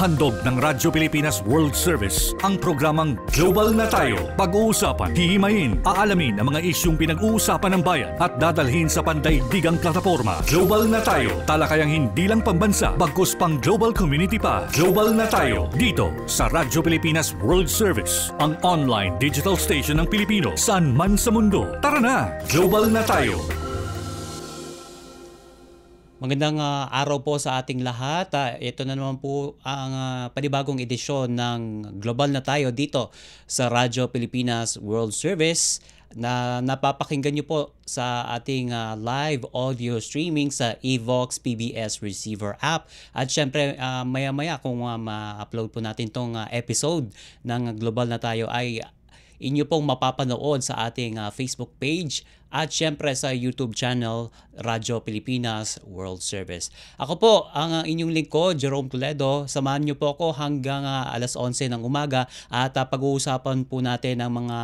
Handog ng Radyo Pilipinas World Service ang programang Global na Tayo. Pag-uusapan, hihimayin, aalamin ang mga isyung pinag-uusapan ng bayan at dadalhin sa pandaigdigang plataforma. Global na Tayo, talakayang hindi lang pambansa, bagkus pang global community pa. Global na Tayo, dito sa Radyo Pilipinas World Service, ang online digital station ng Pilipino saan man sa mundo. Tara na, Global na Tayo! Magandang araw po sa ating lahat. Ito na naman po ang panibagong edisyon ng Global na Tayo dito sa Radyo Pilipinas World Service na napapakinggan nyo po sa ating live audio streaming sa Evox PBS Receiver app. At syempre maya-maya kung ma-upload po natin tong episode ng Global na Tayo ay inyo pong mapapanood sa ating Facebook page at syempre sa YouTube channel Radyo Pilipinas World Service. Ako po ang inyong lingkod, Jerome Toledo. Samahan niyo po ako hanggang alas 11 ng umaga at pag-uusapan po natin ang mga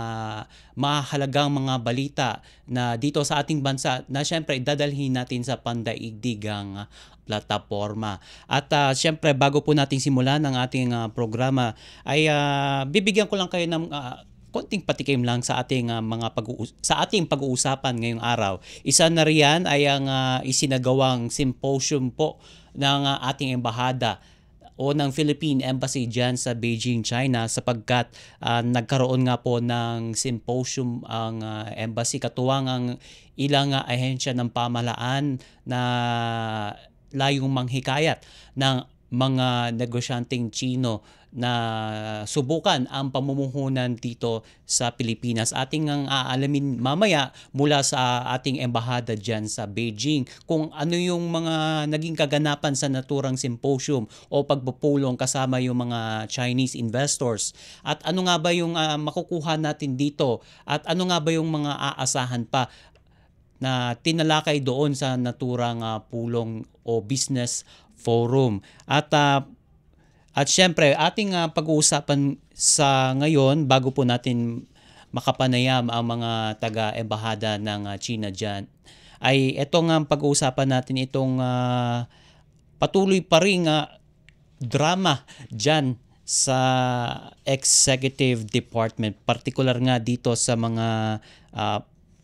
mahalagang mga balita na dito sa ating bansa na syempre dadalhin natin sa pandaigdigang plataforma. At syempre bago po natin simulan ang ating programa ay bibigyan ko lang kayo ng konting patikim lang sa ating ating pag-uusapan ngayong araw. Isa na riyan ay ang isinagawang symposium po ng ating embahada o ng Philippine Embassy dyan sa Beijing, China sapagkat nagkaroon nga po ng symposium ang embassy katuwang ang ilang ahensya ng pamahalaan na layong manghikayat ng mga negosyanteng Chino na subukan ang pamumuhunan dito sa Pilipinas. Ating ang aalamin mamaya mula sa ating embahada dyan sa Beijing kung ano yung mga naging kaganapan sa naturang symposium o pagpupulong kasama yung mga Chinese investors. At ano nga ba yung makukuha natin dito at ano nga ba yung mga aasahan pa na tinalakay doon sa naturang pulong o business forum. At syempre, ating pag-uusapan sa ngayon, bago po natin makapanayam ang mga taga-embahada ng China dyan, ay itong pag-uusapan natin itong patuloy pa rin drama dyan sa Executive Department, particular nga dito sa mga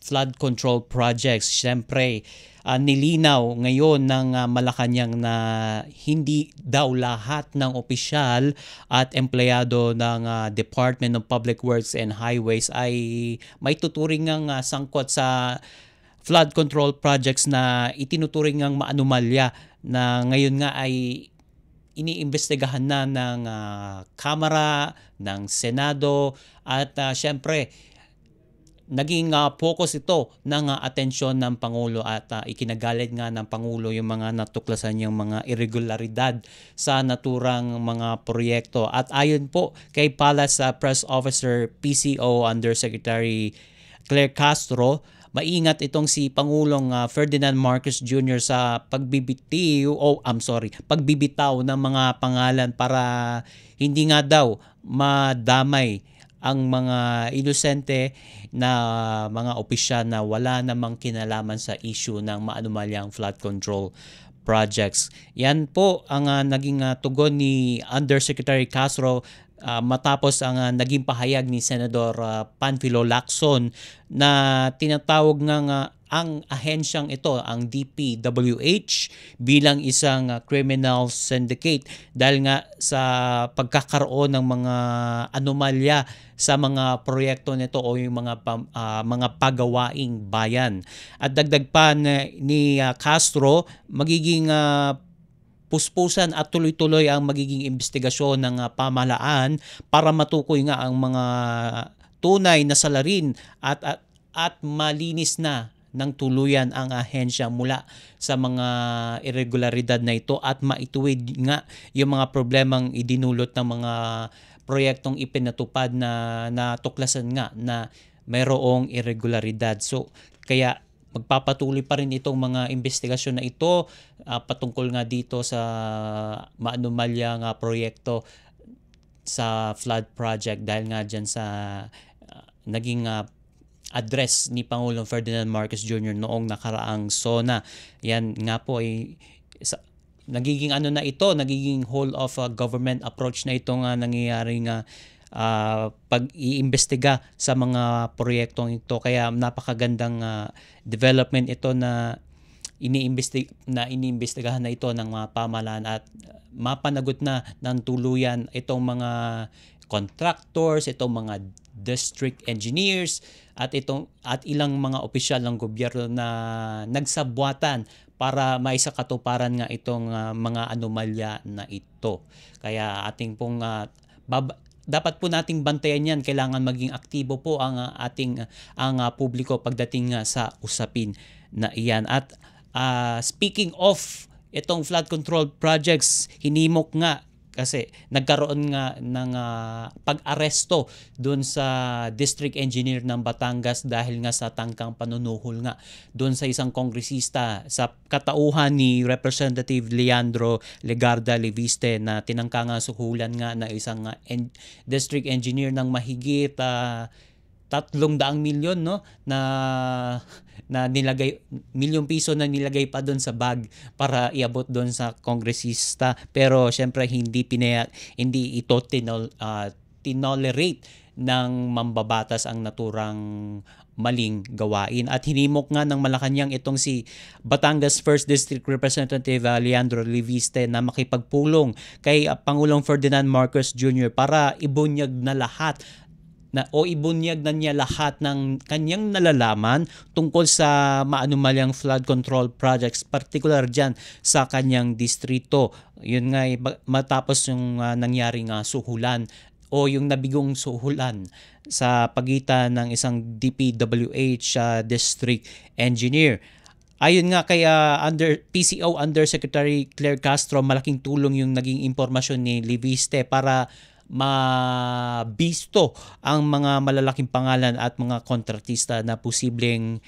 flood control projects. Syempre, nilinaw ngayon ng Malacanang na hindi daw lahat ng opisyal at empleyado ng Department of Public Works and Highways ay may tuturing ng sangkot sa flood control projects na itinuturing ng maanumalya na ngayon nga ay iniimbestigahan na ng Kamara, ng Senado at syempre naging focus ito ng atensyon ng Pangulo at ikinagalit nga ng Pangulo yung mga natuklasan niyang mga irregularidad sa naturang mga proyekto. At ayon po kay Palace Press Officer PCO Undersecretary Claire Castro, maingat itong si Pangulong Ferdinand Marcos Jr. sa pagbibitaw ng mga pangalan para hindi nga daw madamay ang mga inosente na mga opisyal na wala namang kinalaman sa issue ng maanumalyang flood control projects. Yan po ang naging tugon ni Undersecretary Castro matapos ang naging pahayag ni Senador Panfilo Lacson na tinatawag ng ang ahensyang ito, ang DPWH, bilang isang criminal syndicate dahil nga sa pagkakaroon ng mga anomalya sa mga proyekto nito o yung mga pagawaing bayan. At dagdag pa ni Castro, magiging puspusan at tuloy-tuloy ang magiging investigasyon ng pamahalaan para matukoy nga ang mga tunay na salarin at malinis na ng tuluyan ang ahensya mula sa mga irregularidad na ito at maituwid nga yung mga problemang idinulot ng mga proyektong ipinatupad na natuklasan nga na mayroong irregularidad. So kaya magpapatuloy pa rin itong mga investigasyon na ito patungkol nga dito sa maanumalyang proyekto sa flood project dahil nga dyan sa naging address ni Pangulong Ferdinand Marcos Jr. noong nakaraang SONA. Yan nga po ay nagiging ano na ito, nagiging whole of government approach na itong nangyayaring pag-iimbestiga sa mga proyektong ito. Kaya napakagandang development ito na iniimbestigahan na ito ng mga pamahalaan at mapanagot na ng tuluyan itong mga contractors, itong mga district engineers at ilang mga opisyal ng gobyerno na nagsabwatan para maisakatuparan nga itong mga anomalya na ito. Kaya ating pong dapat po nating bantayan yan. Kailangan maging aktibo po ang publiko pagdating sa usapin na iyan. At speaking of itong flood control projects, hinimok nga kasi nagkaroon nga ng pag-aresto doon sa district engineer ng Batangas dahil nga sa tangkang panunuhol nga doon sa isang kongresista sa katauhan ni Representative Leandro Legarda Leviste na tinangka nga suhulan nga na isang district engineer ng mahigit 300 milyon no na nilagay milyong piso na nilagay pa doon sa bag para iabot doon sa kongresista, pero syempre hindi ito tinolerate ng mambabatas ang naturang maling gawain. At hinimok nga ng Malacanang itong si Batangas 1st District Representative Leandro Leviste na makipagpulong kay Pangulong Ferdinand Marcos Jr. para ibunyag na niya lahat ng kanyang nalalaman tungkol sa maanumalyang flood control projects, particular dyan sa kanyang distrito. Yun nga, matapos yung nangyaring suhulan o yung nabigong suhulan sa pagitan ng isang DPWH district engineer. Ayon nga kay PCO Undersecretary Claire Castro, malaking tulong yung naging impormasyon ni Leviste para mabisto ang mga malalaking pangalan at mga kontratista na posibleng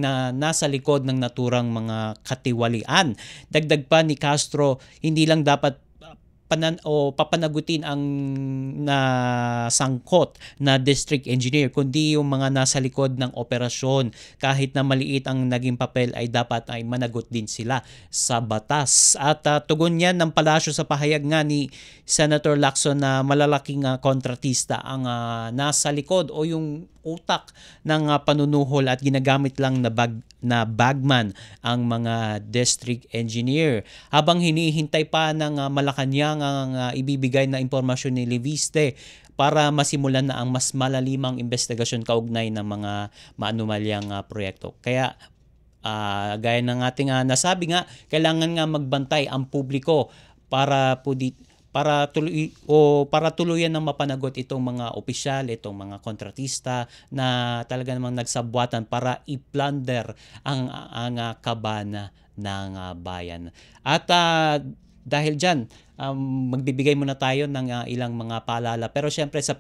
na nasa likod ng naturang mga katiwalian. Dagdag pa ni Castro, hindi lang dapat papanagutin ang sangkot na district engineer, kundi yung mga nasa likod ng operasyon. Kahit na maliit ang naging papel ay dapat ay managot din sila sa batas. At tugon yan ng palasyo sa pahayag nga ni Senator Lacson na malalaking kontratista ang nasa likod o yung utak ng panunuhol at ginagamit lang na bagman ang mga district engineer. Habang hinihintay pa ng Malacanang ang ibibigay na impormasyon ni Leviste para masimulan na ang mas malalimang investigasyon kaugnay ng mga maanumalyang proyekto. Kaya gaya ng ating nasabi nga, kailangan nga magbantay ang publiko para tuluyan ng mapanagot itong mga opisyal, itong mga kontratista na talaga namang nagsabwatan para i-plunder ang kabana ng bayan. At dahil dyan, magbibigay muna tayo ng ilang mga paalala. Pero syempre sa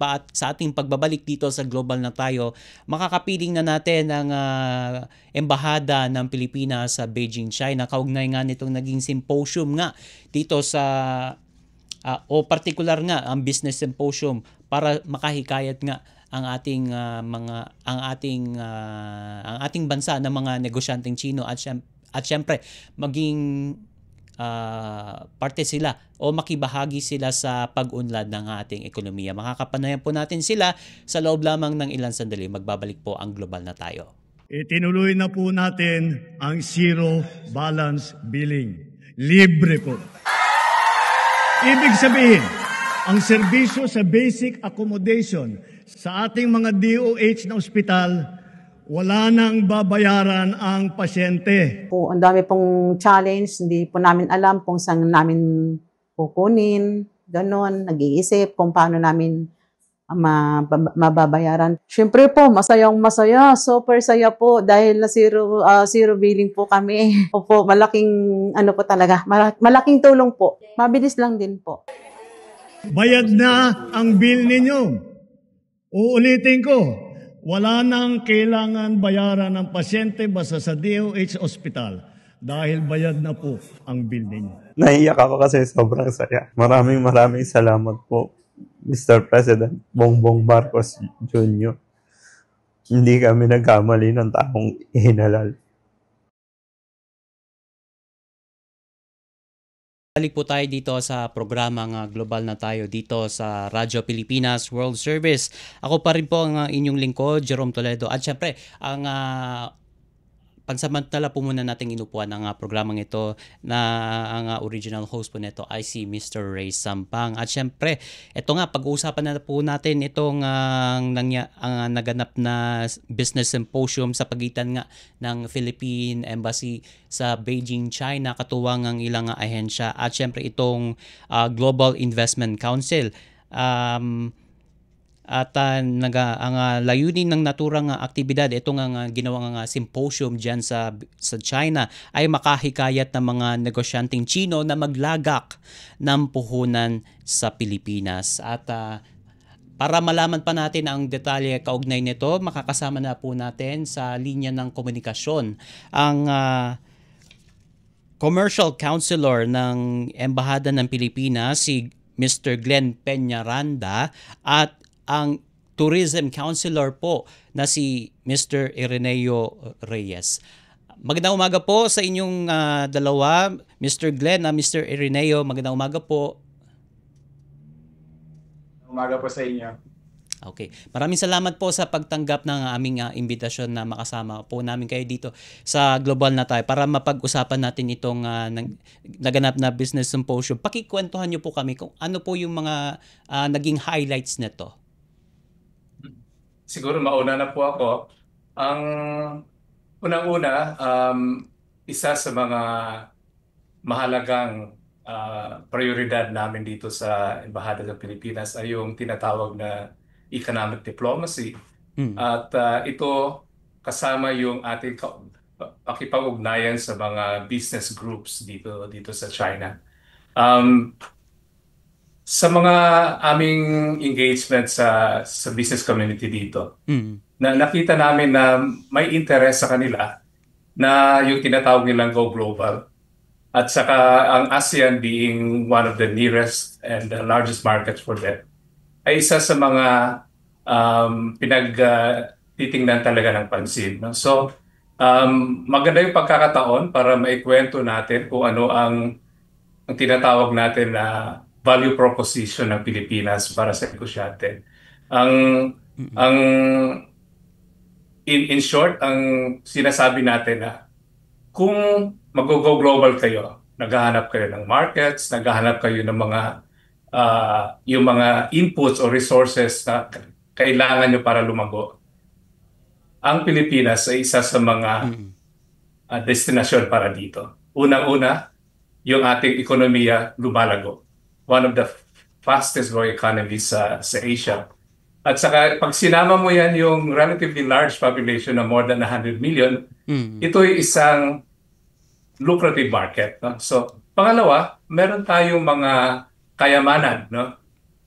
ating pagbabalik dito sa Global na Tayo, makakapiling na natin ang Embahada ng Pilipinas sa Beijing, China. Kaugnay nga nitong naging symposium nga dito sa o particular nga ang business symposium para makahikayat nga ang ating bansa ng mga negosyanteng Chino at syempre maging parte sila o makibahagi sila sa pag-unlad ng ating ekonomiya. Makakapanayan po natin sila sa loob lamang ng ilang sandali. Magbabalik po ang Global na Tayo. Itinuloy na po natin ang zero balance billing. Libre po. Ibig sabihin, ang serbisyo sa basic accommodation sa ating mga DOH na ospital, wala nang babayaran ang pasyente. Ang dami pong challenge, hindi po namin alam kung saan namin kukunin, ganon, nag-iisip kung paano namin mababayaran. Siyempre po, masayang-masaya, super saya po dahil na zero billing po kami. Opo, malaking malaking tulong po. Mabilis lang din po. Bayad na ang bill ninyo. Uulitin ko, wala nang kailangan bayaran ng pasyente basta sa DOH Hospital dahil bayad na po ang bill ninyo. Naiyak ako kasi sobrang saya. Maraming salamat po, Mr. President Bongbong Marcos Jr. Hindi kami nagkamali ng taong ihinalal. Balik po tayo dito sa programang Global na Tayo dito sa Radyo Pilipinas World Service. Ako pa rin po ang inyong lingkod, Jerome Toledo. At syempre, ang pansamantala po muna nating inupuan ang programang ito na ang original host po nito ay si Mr. Ray Sampang. At syempre, ito nga, pag-uusapan na po natin itong naganap na business symposium sa pagitan nga ng Philippine Embassy sa Beijing, China, katuwang ang ilang ahensya at syempre itong Global Investment Council. At ang layunin ng naturang aktibidad, itong ginawang symposium dyan sa China ay makahikayat ng mga negosyanteng Chino na maglagak ng puhunan sa Pilipinas. At para malaman pa natin ang detalye kaugnay nito, makakasama na po natin sa linya ng komunikasyon ang Commercial Counselor ng Embahada ng Pilipinas, si Mr. Glenn Peñaranda, at ang Tourism Counselor po na si Mr. Ireneo Reyes. Magandang umaga po sa inyong dalawa, Mr. Glenn at Mr. Ireneo. Magandang umaga po. Umaga po sa inyo. Okay. Maraming salamat po sa pagtanggap ng aming imbitasyon na makasama po namin kayo dito sa Global na Tayo para mapag-usapan natin itong naganap na business symposium. Pakikwentuhan niyo po kami kung ano po yung mga naging highlights nito. Siguro mauna na po ako. Ang unang-una, isa sa mga mahalagang prioridad namin dito sa Embahada ng Pilipinas ay yung tinatawag na economic diplomacy. At ito kasama yung ating pakipag-ugnayan sa mga business groups dito sa China. Sa mga aming engagement sa business community dito, na nakita namin na may interest sa kanila na yung tinatawag nilang Go Global. At saka ang ASEAN being one of the nearest and the largest markets for them, ay isa sa mga titingnan talaga ng pansin. No? So, maganda yung pagkakataon para maikwento natin kung ano ang tinatawag natin na value proposition ng Pilipinas para sa negosyante. In short, ang sinasabi natin na kung mag-go global kayo, naghahanap kayo ng markets, naghahanap kayo ng mga yung mga inputs o resources na kailangan nyo para lumago. Ang Pilipinas ay isa sa mga destinasyon para dito. Unang-una, yung ating ekonomiya lumalago. One of the fastest growing economies sa Asia. At saka pag sinama mo yan yung relatively large population na more than 100 million, ito ay isang lucrative market. No? So, pangalawa, meron tayong mga kayamanan, no?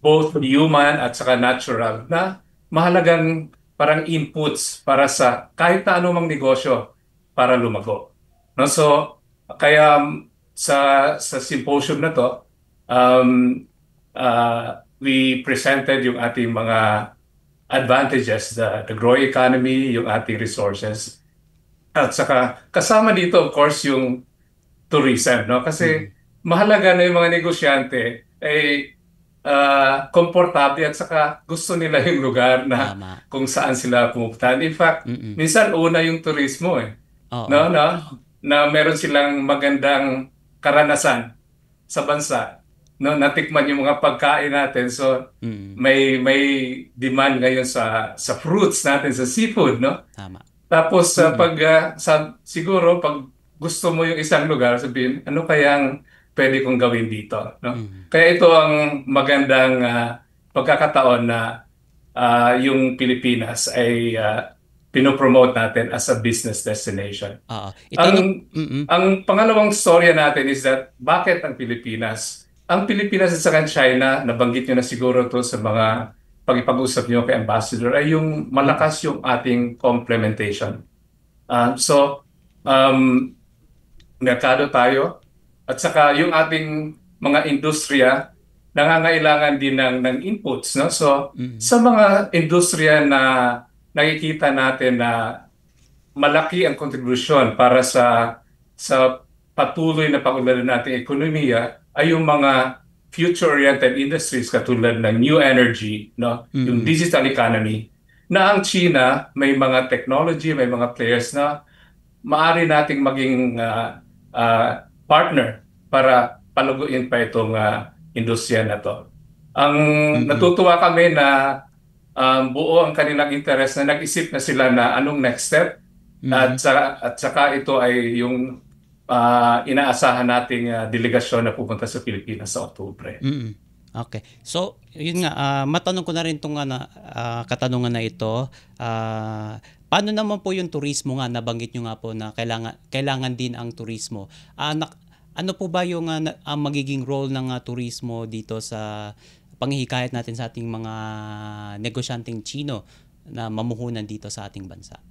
Both human at saka natural, na mahalagang parang inputs para sa kahit na anumang negosyo para lumago. No? So, kaya sa symposium na to, we presented yung ating mga advantages, the growing economy, yung ating resources. At saka kasama dito, of course, yung tourism. No? Kasi mahalaga na yung mga negosyante ay komportable at saka gusto nila yung lugar na kung saan sila pumunta. In fact, minsan una yung turismo eh. No? Na meron silang magandang karanasan sa bansa. No, natikman yung mga pagkain natin. So may demand ngayon sa fruits natin, sa seafood, no? Tama. Tapos siguro pag gusto mo yung isang lugar, sabihin, ano kayang pwede kong gawin dito, no? Kaya ito ang magandang pagkakataon na yung Pilipinas ay pinopromote natin as a business destination. Ang pangalawang storya natin is that bakit ang Pilipinas? Ang Pilipinas at saka China, nabanggit nyo na siguro to sa mga pag-ipag-usap nyo kay Ambassador, ay yung malakas yung ating complementation. Merkado tayo, at saka yung ating mga industriya, nangangailangan din ng inputs. No? So, sa mga industriya na nakikita natin na malaki ang kontribusyon para sa patuloy na pag-unlad nating ekonomiya, ay yung mga future-oriented industries katulad ng new energy, no? Yung digital economy, na ang China may mga technology, may mga players na maaari nating maging partner para paluguin pa itong industriya na to. Ang natutuwa kami na buo ang kanilang interest na nag-isip na sila na anong next step at saka ito ay yung inaasahan nating delegasyon na pupunta sa Pilipinas sa Oktubre. Okay. So, yun nga, matanong ko na rin itong katanungan na ito. Paano naman po yung turismo nga? Nabanggit nyo nga po na kailangan din ang turismo. Ano po ba yung magiging role ng turismo dito sa panghihikayat natin sa ating mga negosyanteng Chino na mamuhunan dito sa ating bansa?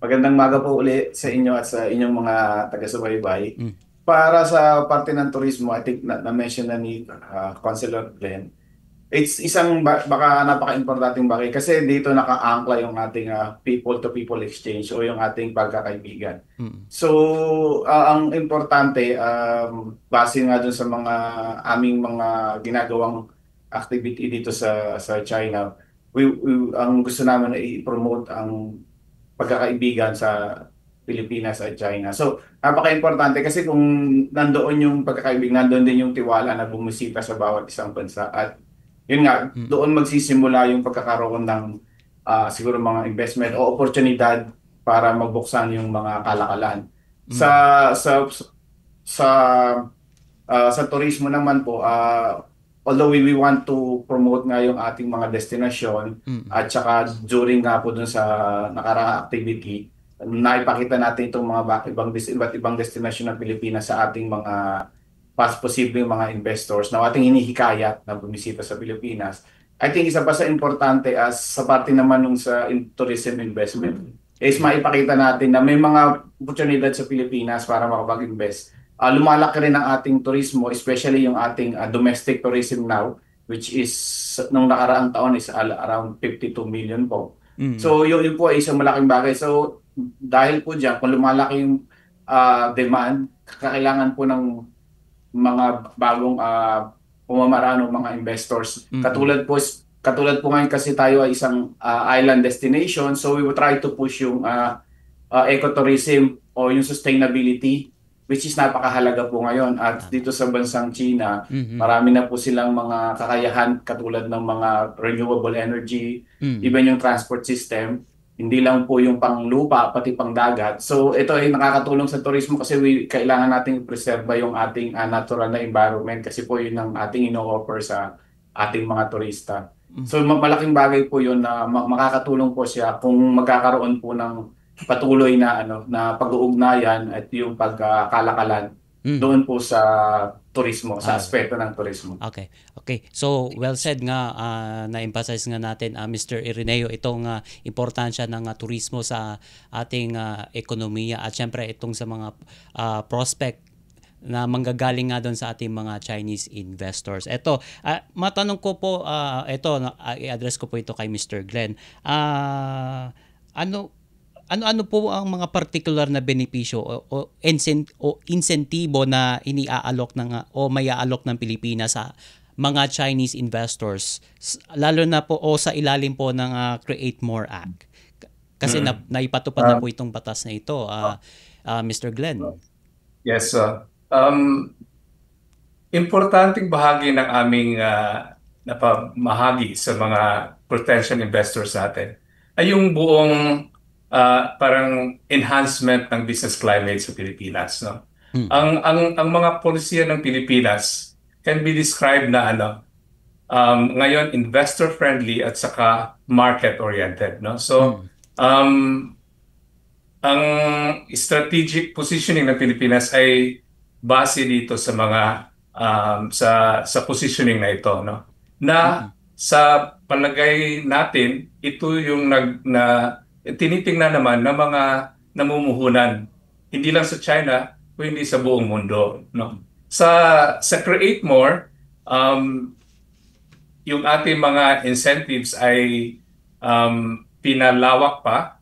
Magandang maga po uli sa inyo at sa inyong mga taga-subaybay. Para sa parte ng turismo, I think na-mention na ni Councilor Glenn, it's isang baka napaka-importanting bagay kasi dito naka-angkla yung ating people-to-people exchange o yung ating pagkakaibigan. So, ang importante, base nga dun sa mga aming mga ginagawang activity dito sa China, ang gusto namin ay i-promote ang pagkakaibigan sa Pilipinas at China. So, napaka-importante kasi kung nandoon yung pagkakaibigan, nandoon din yung tiwala na bumisita sa bawat isang bansa. At yun nga, doon magsisimula yung pagkakaroon ng siguro mga investment o oportunidad para magbuksan yung mga kalakalan. Sa turismo naman po, although we want to promote nga yung ating mga destinasyon at saka during nga po dun sa nakaraang activity, naipakita natin itong mga iba't ibang destinasyon ng Pilipinas sa ating mga posibleng mga investors na ating hinihikayat na bumisita sa Pilipinas. I think isa pa sa importante as sa parte naman nung sa tourism investment is maipakita natin na may mga oportunidad sa Pilipinas para makapag-invest. Lumalaki rin ang ating turismo, especially yung ating domestic tourism now, which is nung nakaraang taon is around 52 million po. So yun po ay isang malaking bagay. So dahil po dyan, kung lumalaki yung demand, kailangan po ng mga bagong pamamaraan ng mga investors. Katulad po ngayon kasi tayo ay isang island destination, so we will try to push yung ecotourism o yung sustainability, which is napakahalaga po ngayon. At dito sa bansang China, marami na po silang mga kakayahan katulad ng mga renewable energy, even yung transport system. Hindi lang po yung panglupa, pati pang dagat. So ito ay nakakatulong sa turismo kasi kailangan nating preserve yung ating natural na environment kasi po yun ang ating ino-offer sa ating mga turista. So malaking bagay po yun na makakatulong po siya kung magkakaroon po ng patuloy na na pag-uugnayan at yung pagkakalakalan doon po sa turismo, sa aspeto ng turismo. Okay. So, well said nga, na-emphasize nga natin, Mr. Ireneo, itong importansya ng turismo sa ating ekonomiya at syempre itong sa mga prospect na manggagaling nga doon sa ating mga Chinese investors. Ito, matanong ko po, i-address ko po ito kay Mr. Glenn. Ano po ang mga particular na benepisyo o insentibo na iniaalok o may-aalok ng Pilipinas sa mga Chinese investors, lalo na po o sa ilalim po ng Create More Act? Kasi naipatupad na po itong batas na ito, Mr. Glenn. Yes, importanteng bahagi ng aming napamahagi sa mga potential investors natin ay yung buong parang enhancement ng business climate sa Pilipinas, no? Ang mga polisiya ng Pilipinas can be described na ngayon investor friendly at saka market oriented, no? So ang strategic positioning ng Pilipinas ay base dito sa mga sa positioning na ito, no? Na sa palagay natin ito yung tinitingnan naman ng mga namumuhunan, hindi lang sa China, kundi sa buong mundo, no? Sa Create More, yung ating mga incentives ay pinalawak pa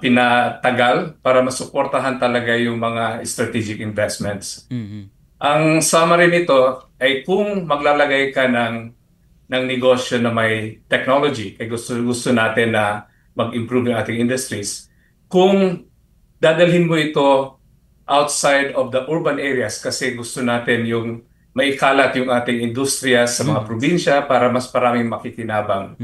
pinatagal para masuportahan talaga yung mga strategic investments. Mhm. Ang summary nito ay kung maglalagay ka ng negosyo na may technology, ay gusto natin na mag-improve yung ating industries. Kung dadalhin mo ito outside of the urban areas kasi gusto natin yung maikalat yung ating industriya sa mga probinsya para mas maraming makikinabang.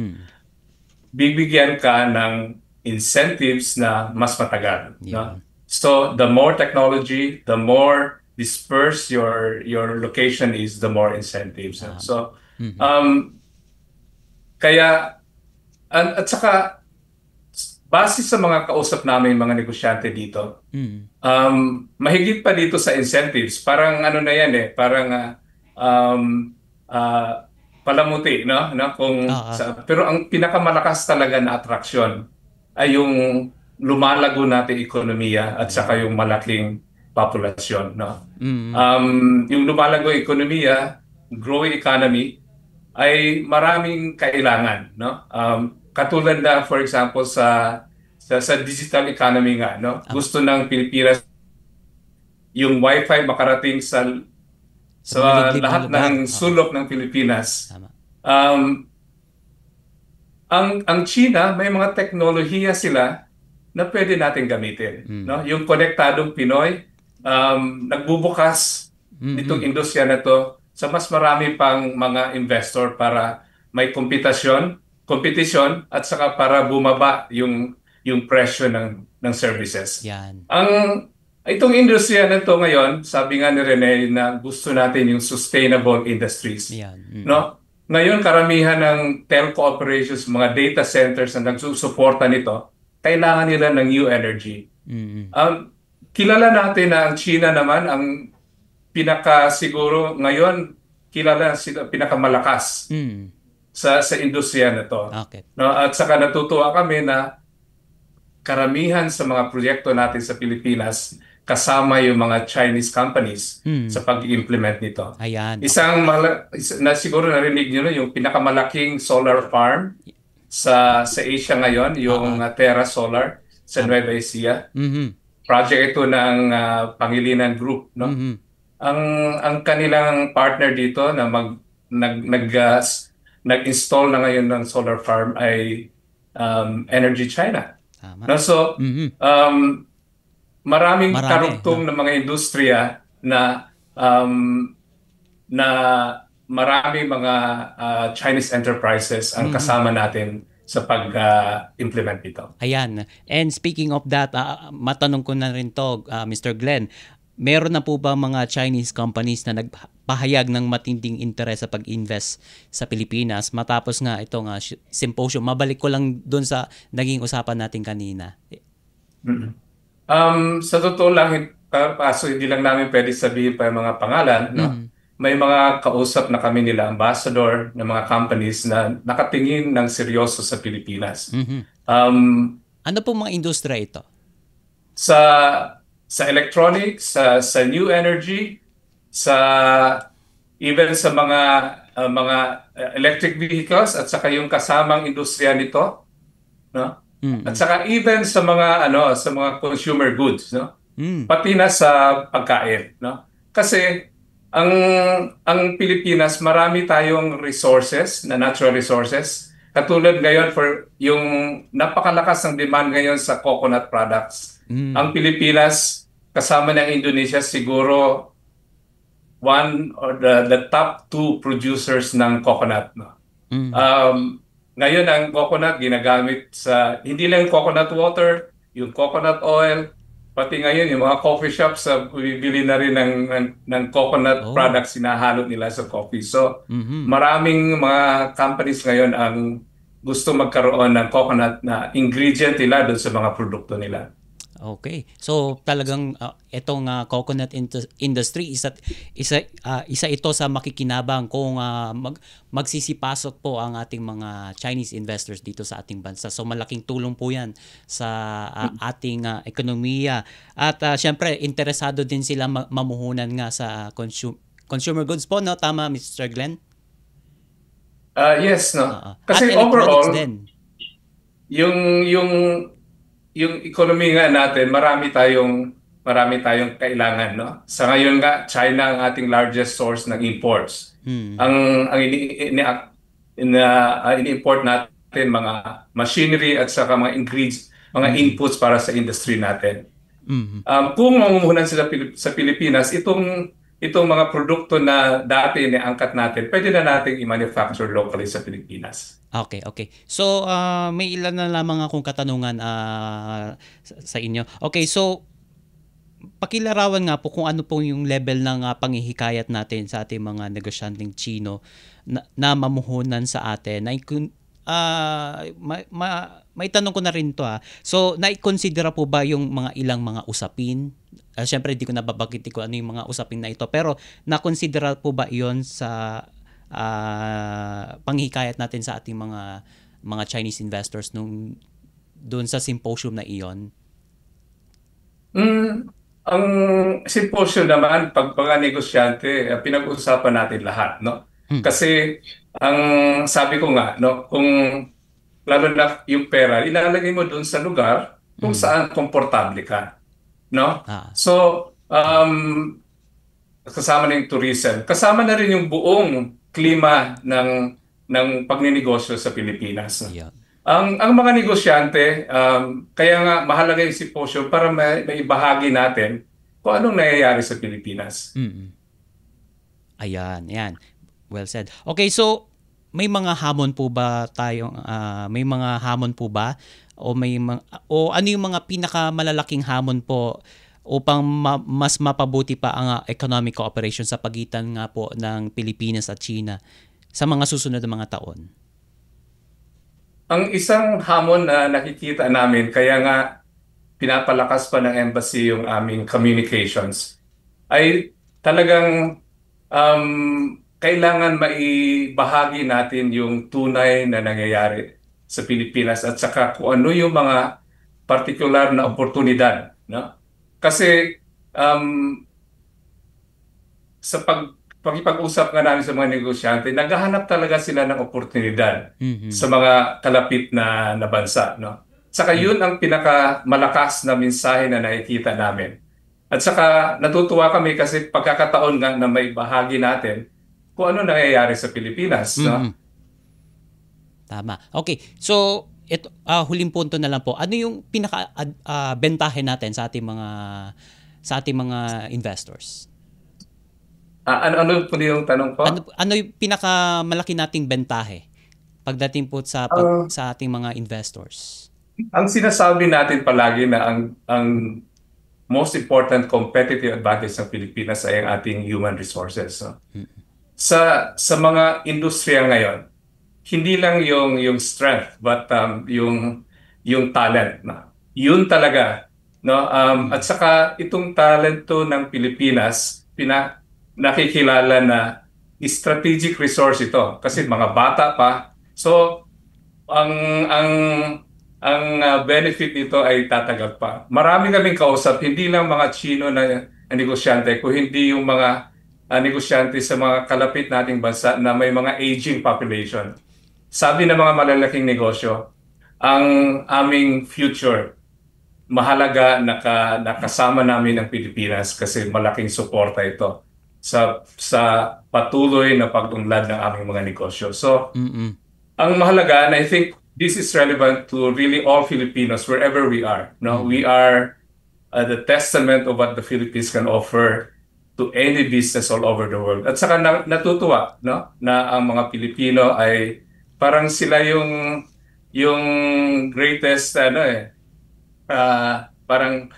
Bibigyan ka ng incentives na mas matagal. Yeah. No? So the more technology, the more dispersed your location is, the more incentives. So kaya at saka base sa mga kausap namin mga negosyante dito, mahigit pa dito sa incentives. Parang ano na yan parang palamuti, no? Kung pero ang pinakamalakas talaga na atraksyon ay yung lumalago nating ekonomiya at saka yung malaking populasyon, no? Yung lumalago ekonomiya, growing economy ay maraming kailangan, no? Katulad na for example sa digital economy nga, no? Gusto ng Pilipinas yung wifi makarating sa lahat ng sulok ng Pilipinas. Ang China, may mga teknolohiya sila na pwede natin gamitin. No? Yung konektadong Pinoy, nagbubukas nitong industriya na to sa mas marami pang mga investor para may competition at saka para bumaba yung presyo ng services. Yan. Itong industriya na to ngayon, sabi nga ni Rene na gusto natin yung sustainable industries. Yan. No? Ngayon, karamihan ng telco operations, mga data centers na nagsusuporta nito, kailangan nila ng new energy. Kilala natin na ang China naman, ang siguro ngayon, kilala sila pinakamalakas sa industriya na to. Okay. No? At saka natutuwa kami na karamihan sa mga proyekto natin sa Pilipinas, kasama yung mga Chinese companies sa pag-implement nito. Ayan. Isang na siguro narinig niyo yung pinakamalaking solar farm sa Asia ngayon, yung Terra Solar sa Nueva Ecija. Project ito ng Pangilinan Group, no? Ang kanilang partner dito na nag-install na ngayon ng solar farm ay Energy China. No? So maraming karugtong ng mga industriya na maraming mga Chinese enterprises ang kasama natin sa pag-implement nito. Ayan. And speaking of that, matanong ko na rin to, Mr. Glenn, meron na po ba mga Chinese companies na nagpahayag ng matinding interes sa pag-invest sa Pilipinas matapos nga itong symposium? Mabalik ko lang doon sa naging usapan natin kanina. Sa totoo lang, kaso hindi lang namin pwede sabihin pa yung mga pangalan. No? May mga kausap na kami nila, ambassador ng mga companies na nakatingin ng seryoso sa Pilipinas. Ano pong mga industriya ito? Sa electronics, sa new energy, even sa mga electric vehicles at saka yung kasamang industriya nito, no? At saka even sa mga consumer goods, no? Pati na sa pagkain, no? Kasi ang Pilipinas, marami tayong resources, na natural resources. Katulad ngayon for yung napakalakas ng demand ngayon sa coconut products. Ang Pilipinas kasama ng Indonesia siguro one or the top 2 producers ng coconut, no? Ngayon, ang coconut ginagamit hindi lang yung coconut water, yung coconut oil, pati ngayon yung mga coffee shops bibili na rin ng coconut products, sinahalo nila sa coffee. So, maraming mga companies ngayon ang gusto magkaroon ng coconut na ingredient nila doon sa mga produkto nila. Okay. So talagang itong coconut industry isa ito sa makikinabang kung magsisipasok po ang ating mga Chinese investors dito sa ating bansa. So malaking tulong po 'yan sa ating ekonomiya. At syempre interesado din sila mamuhunan nga sa consumer goods po, no? Tama, Mr. Glenn? Yes, no. Kasi overall din. yung yung ekonomiya natin, marami tayong kailangan, no? Sa ngayon nga, China ang ating largest source ng imports. Ang ini-import natin mga machinery at saka mga ingredients, mga inputs para sa industry natin. Kung mamumuhunan sila sa Pilipinas, itong mga produkto na dati iniangkat natin, pwede na nating i-manufacture locally sa Pilipinas. Okay. So, may ilan na lamang akong katanungan sa inyo. Okay, so pakilarawan nga po kung ano po yung level ng panghihikayat natin sa ating mga negosyanteng Chino na mamuhunan sa atin. May tanong ko na rin to. So, naikonsidera po ba yung mga ilang mga usapin? Siyempre, di ko nababagitin ko ano yung mga usapin na ito. Pero, nakonsidera po ba iyon sa panghikayat natin sa ating mga Chinese investors doon sa symposium na iyon? Ang symposium naman, pag mga negosyante, pinag-uusapan natin lahat, no? Kasi ang sabi ko nga, no, kung lalo na yung pera, ilalagay mo doon sa lugar kung saan komportable ka, no? So, kasama na yung tourism, kasama na rin yung buong klima ng pagninegosyo sa Pilipinas. Yeah. Ang mga negosyante, kaya nga mahalaga yung symposium para maibahagi natin kung anong nangyayari sa Pilipinas. Ayan. Well said. Okay, so may mga hamon po ba may mga hamon po ba o ano yung mga pinakamalalaking hamon po upang mas mapabuti pa ang economic cooperation sa pagitan nga po ng Pilipinas at China sa mga susunod na mga taon? Ang isang hamon na nakikita namin, kaya nga pinapalakas pa ng embassy yung aming communications, ay talagang kailangan maibahagi natin yung tunay na nangyayari sa Pilipinas at saka kung ano yung mga particular na oportunidad, no? Kasi sa pag-usap nga namin sa mga negosyante, naghahanap talaga sila ng oportunidad sa mga kalapit na bansa, no? Saka yun ang pinakamalakas na mensahe na nakikita namin. At saka natutuwa kami kasi pagkakataon nga na may bahagi natin kung ano nangyayari sa Pilipinas, no? Tama. Okay. So, ito huling punto na lang po. Ano yung pinaka bentahe natin sa ating mga investors? Ano po yung tanong po? Ano yung pinakamalaki nating bentahe pagdating po sa ating mga investors? Ang sinasabi natin palagi na ang most important competitive advantage ng Pilipinas ay ang ating human resources. No? Sa mga industriya ngayon, hindi lang yung strength but yung talent. No? Yun talaga, no? At saka itong talento ng Pilipinas nakikilala na strategic resource ito kasi mga bata pa. So ang benefit nito ay tatagal pa. Marami kaming kausap, hindi lang mga Chino na negosyante, kundi hindi yung mga negosyante sa mga kalapit nating bansa na may mga aging population. Sabi ng mga malalaking negosyo, ang aming future mahalaga nakasama namin ang Pilipinas kasi malaking suporta ito sa patuloy na pag-unlad ng aming mga negosyo. So, ang mahalaga, and I think this is relevant to really all Filipinos wherever we are. No, we are the testament of what the Philippines can offer to any business all over the world. At saka natutuwa, no, na ang mga Pilipino ay parang sila yung greatest parang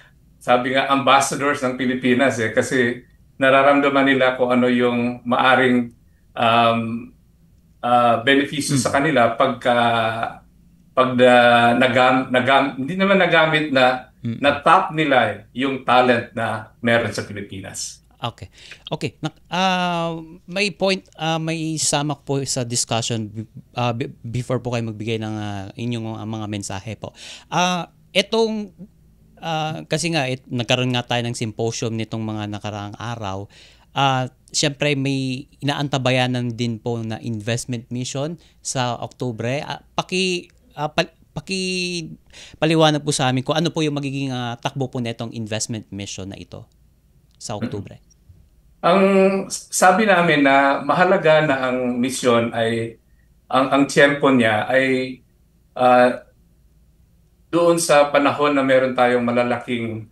sabi nga ambassadors ng Pilipinas kasi nararamdaman nila kung ano yung maaring benepisyo sa kanila hindi naman nagamit na-tap nila yung talent na meron sa Pilipinas. Okay. May point, may samak po sa discussion before po kayo magbigay ng inyong mga mensahe po. Kasi nga nagkaroon nga tayo ng symposium nitong mga nakaraang araw. Siyempre may inaantabayanan din po na investment mission sa Oktubre. paliwanag po sa amin kung ano po yung magiging takbo po netong investment mission na ito sa Oktubre. Ang sabi namin na mahalaga na ang misyon ay ang tiyempo niya ay doon sa panahon na meron tayong malalaking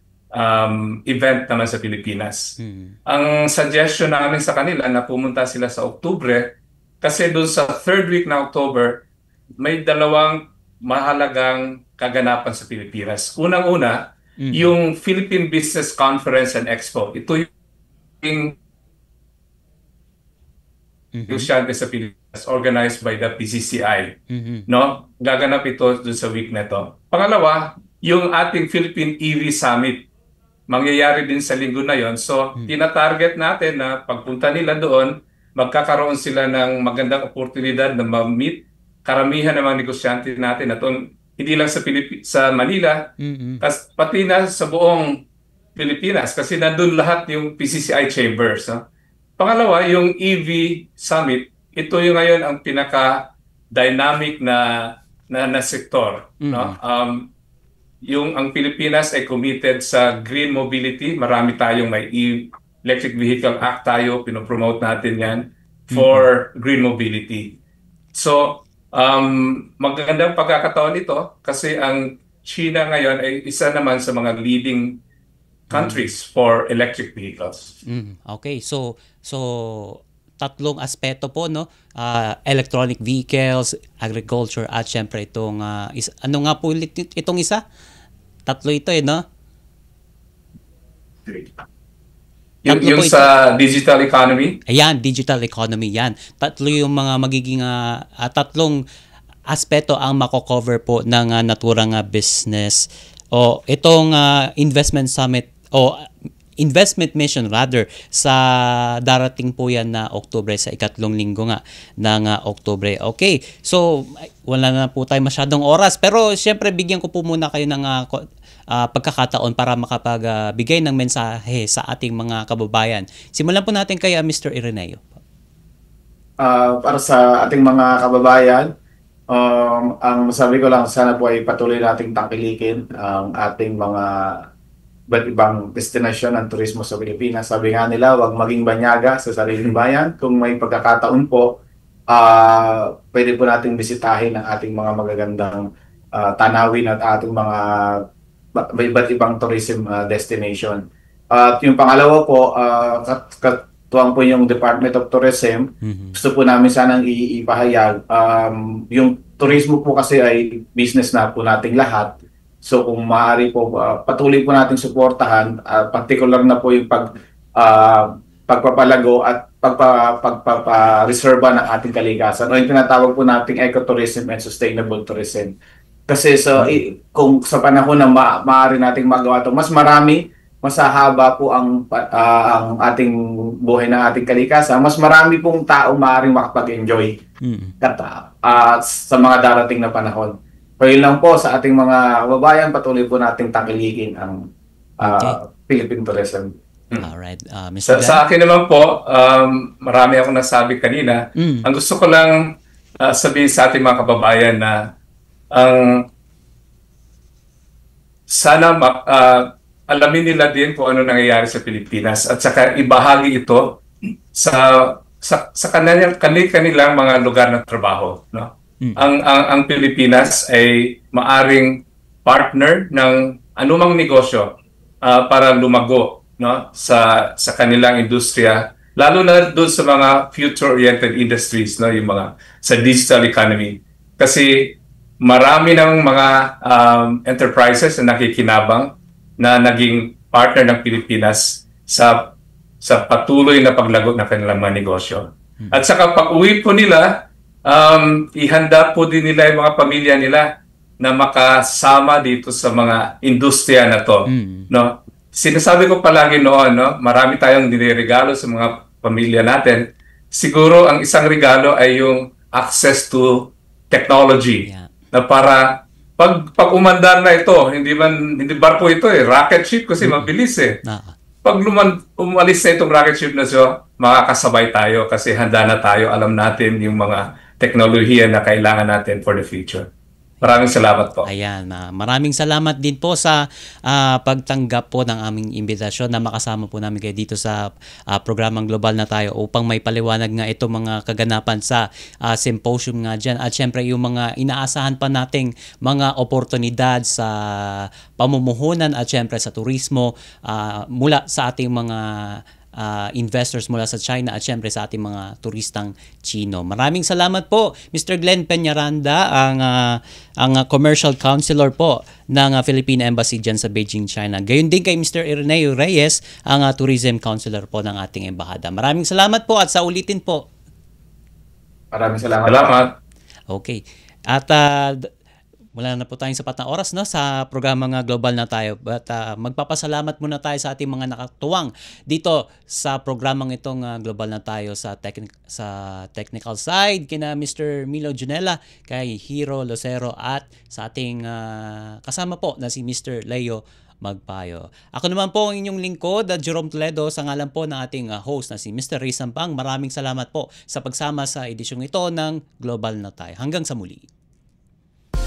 event naman sa Pilipinas. Ang suggestion namin sa kanila na pumunta sila sa Oktubre kasi doon sa third week na October may dalawang mahalagang kaganapan sa Pilipinas. Unang-una, yung Philippine Business Conference and Expo. Ito yung negosyante sa Pilipinas organized by the PCCI. No? Gaganap ito dun sa week na to. Pangalawa, yung ating Philippine EV Summit. Mangyayari din sa linggo na yon. So, tinatarget natin na pagpunta nila doon, magkakaroon sila ng magandang oportunidad na ma-meet karamihan ng mga negosyante natin na hindi lang sa Manila, pati na sa buong Pilipinas kasi nandun lahat yung PCCI chambers. No? Pangalawa, yung EV Summit, ito yung ngayon ang pinaka-dynamic na sektor. No? Yung ang Pilipinas ay committed sa green mobility. Marami tayong may Electric Vehicle Act tayo, pinopromote natin yan for green mobility. So, magandang pagkakataon ito kasi ang China ngayon ay isa naman sa mga leading countries for electric vehicles. Okay, so tatlong aspeto po, no? Electronic vehicles, agriculture, at syempre itong ano nga po ulit itong isa? Tatlo ito no? Yung sa digital economy? Ayan, digital economy yan. Tatlo yung mga magiging tatlong aspeto ang mako-cover po ng naturang business o itong investment summit o investment mission rather sa darating po yan na Oktubre sa ikatlong linggo nga ng Oktubre. Okay, so wala na po tayo masyadong oras pero syempre bigyan ko po muna kayo ng pagkakataon para makapagbigay ng mensahe sa ating mga kababayan. Simulan po natin kay Mr. Ireneo. Para sa ating mga kababayan, ang masabi ko lang sana po ay patuloy nating tangkilikin ang ating mga iba't ibang destinasyon ng turismo sa Pilipinas. Sabi nga nila, huwag maging banyaga sa sariling bayan. Kung may pagkakataon po, pwede po nating bisitahin ang ating mga magagandang tanawin at ating mga iba't ibang tourism destination. At yung pangalawa po, katuwang po yung Department of Tourism, gusto po namin sanang ipahayag. Yung turismo po kasi ay business na po nating lahat. So kung maaari po, patuloy po natin suportahan, particular na po yung pagpapalago at pagpapareserba ng ating kalikasan o yung tinatawag po nating ecotourism and sustainable tourism. Kasi kung sa panahon na maaari nating magawa ito, mas haba po ang ating buhay ng ating kalikasan, mas marami pong tao maaaring makapag-enjoy sa mga darating na panahon. So yun lang po sa ating mga kababayan, patuloy po nating tangkilikin ang Philippine tourism. Alright, Mr. Sa akin naman po, marami akong nasabi kanina. Ang gusto ko lang sabihin sa ating mga kababayan na sana alamin nila din kung ano nangyayari sa Pilipinas at saka ibahagi ito sa kanilang mga lugar ng trabaho, no? Ang Pilipinas ay maaring partner ng anumang negosyo para lumago, no, sa kanilang industriya, lalo na doon sa mga future-oriented industries, no, yung mga sa digital economy. Kasi marami ng mga enterprises na nakikinabang na naging partner ng Pilipinas sa patuloy na paglago ng kanilang mga negosyo. At saka pag-uwi po nila, ihanda po din nila yung mga pamilya nila na makasama dito sa mga industriya na to. No? Sinasabi ko palagi noon, no? Marami tayong niregalo sa mga pamilya natin. Siguro ang isang regalo ay yung access to technology. Na para pag umandar na ito, hindi barko ito rocket ship kasi mabilis Pag umalis na itong rocket ship na siya, makakasabay tayo kasi handa na tayo, alam natin yung mga teknolohiya na kailangan natin for the future. Maraming salamat po. Ayan, maraming salamat din po sa pagtanggap po ng aming imbitasyon na makasama po namin kayo dito sa programang Global na Tayo upang may paliwanag nga ito mga kaganapan sa symposium nga dyan. At syempre yung mga inaasahan pa nating mga oportunidad sa pamumuhunan at syempre sa turismo mula sa ating mga investors mula sa China at syempre sa ating mga turistang Chino. Maraming salamat po Mr. Glenn Peñaranda, ang commercial counselor po ng Philippine Embassy dyan sa Beijing, China. Gayon din kay Mr. Ireneo Reyes, ang tourism counselor po ng ating embahada. Maraming salamat po at sa ulitin po. Maraming salamat. Salamat. Okay. At wala na po tayong sapat na oras sa programa nga Global na Tayo. But magpapasalamat muna tayo sa ating mga nakatuwang dito sa programang itong Global na Tayo sa technical side, kina Mr. Milo Junella, kay Hiro Lucero at sa ating kasama po na si Mr. Leo Magpayo. Ako naman po ang inyong lingkod, Jerome Toledo, sa ngalan po ng ating host na si Mr. Ray Sampang. Maraming salamat po sa pagsama sa edisyong ito ng Global na Tayo. Hanggang sa muli.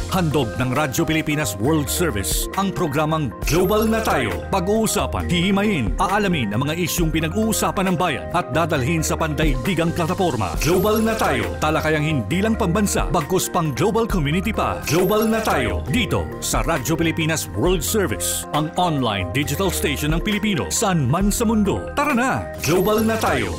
Handog ng Radyo Pilipinas World Service ang programang Global na Tayo. Pag-uusapan, hihimayin, aalamin ang mga isyung pinag-uusapan ng bayan at dadalhin sa pandaigdigang plataforma. Global na Tayo, talakayang hindi lang pambansa, bagkus pang global community pa. Global na Tayo, dito sa Radyo Pilipinas World Service, ang online digital station ng Pilipino saan man sa mundo. Tara na, Global na Tayo.